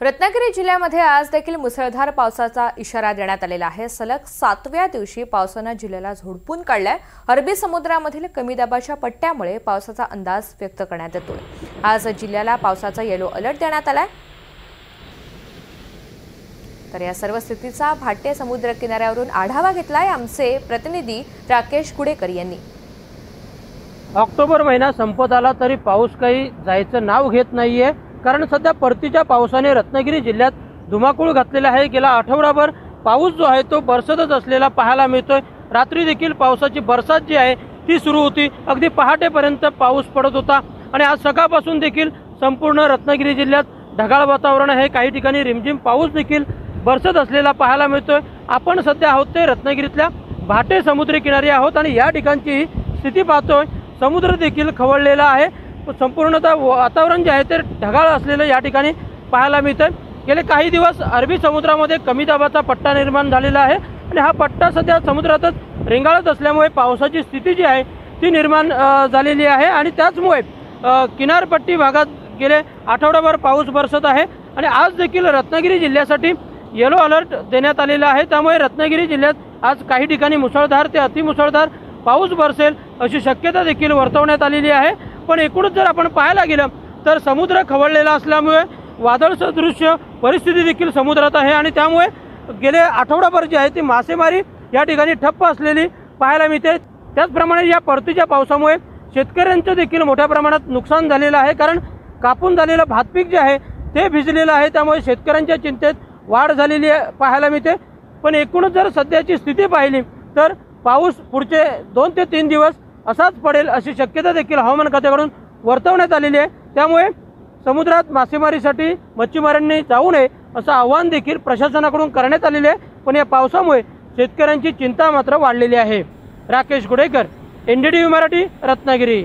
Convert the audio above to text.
रत्नागिरी जिल्ह्यामध्ये आज देखील मुसळधार पावसाचा इशारा देण्यात आलेला आहे। सलग 7व्या दिवशी पावसाने जिल्ह्याला झोडपून काढलाय। अरबी समुद्रामधील कमी दाबाच्या पट्ट्यामुळे पावसाचा अंदाज व्यक्त करण्यात येतोय। आज जिल्ह्याला पावसाचा येलो अलर्ट देण्यात आलाय। तर या सर्व स्थितीचा भाटे समुद्र किनाऱ्यावरून आढावा घेतलाय आमचे प्रतिनिधी राकेश कुडेकर यांनी। ऑक्टोबर महिना संपत आला तरी पाऊस काही जायचं नाव घेत नाहीये, कारण सध्या परतीच्या पावसाने रत्नागिरी जिल्ह्यात धुमाकूळ घातलेला आहे। गेला आठवडाभर पाऊस जो आहे तो बरसतच असलेला पाहायला मिळतोय। रात्री देखील पावसाची बरसात जी आहे ती सुरू होती। अगदी पहाटेपर्यंत पाऊस पडत होता आणि आज सकाळपासून देखील संपूर्ण रत्नागिरी जिल्ह्यात ढगाळ वातावरण आहे। काही ठिकाणी रिमझिम पाऊस देखील बरसत असलेला पाहायला मिळतोय। आपण सध्या आहोत ते रत्नागिरीतल्या भाटे समुद्री किनारी आहोत आणि या ठिकाणची स्थिती पाहतोय। समुद्र देखील खवळलेला आहे। संपूर्णतः वातावरण जे आहे ते ढगाळ असलेलं या ठिकाणी पाहायला मिळतंय। गेले काही दिवस अरबी समुद्रामध्ये कमी दाबाचा पट्टा निर्माण झालेला आहे आणि हा पट्टा सध्या समुद्रातच रेंगाळत असल्यामुळे पावसाची स्थिती जी आहे ती निर्माण झालेली आहे आणि त्याचमुळे किनारपट्टी भागात गेले आठवडाभर पाऊस बरसत आहे आणि आज देखील रत्नागिरी जिल्ह्यासाठी येलो अलर्ट देण्यात आलेला आहे। त्यामुळे रत्नागिरी जिल्ह्यात आज काही ठिकाणी मुसळधार ते अतिमुसळधार पाऊस बरसेल अशी शक्यता देखील वर्तवण्यात आलेली आहे। पण एकूणच जर आपण पाहायला गेलं तर समुद्र खवळलेला असल्यामुळे वादळ सदृश्य परिस्थिती देखील समुद्रात आहे आणि त्यामुळे गेले आठवडाभर जी आहे ती मासेमारी या ठिकाणी ठप्प असलेली पाहायला मिळते। त्याचप्रमाणे या परतीच्या पावसामुळे शेतकऱ्यांचं देखील मोठ्या प्रमाणात नुकसान झालेलं आहे, कारण कापून झालेलं भातपीक जे आहे ते भिजलेलं आहे। त्यामुळे शेतकऱ्यांच्या चिंतेत वाढ झालेली पाहायला मिळते। पण एकूणच जर सध्याची स्थिती पाहिली तर पाऊस पुढचे 2 ते 3 दिवस असाच पडेल अशी शक्यता देखील हवामान खात्याकडून वर्तवण्यात आलेली आहे। त्यामुळे समुद्रात मासेमारीसाठी मच्छीमारांनी जाऊ नये असं आवाहन देखील प्रशासनाकडून करण्यात आलेले आहे। पण या पावसामुळे शेतकऱ्यांची चिंता मात्र वाढलेली आहे। राकेश कुडेकर, NDTV मराठी, रत्नागिरी।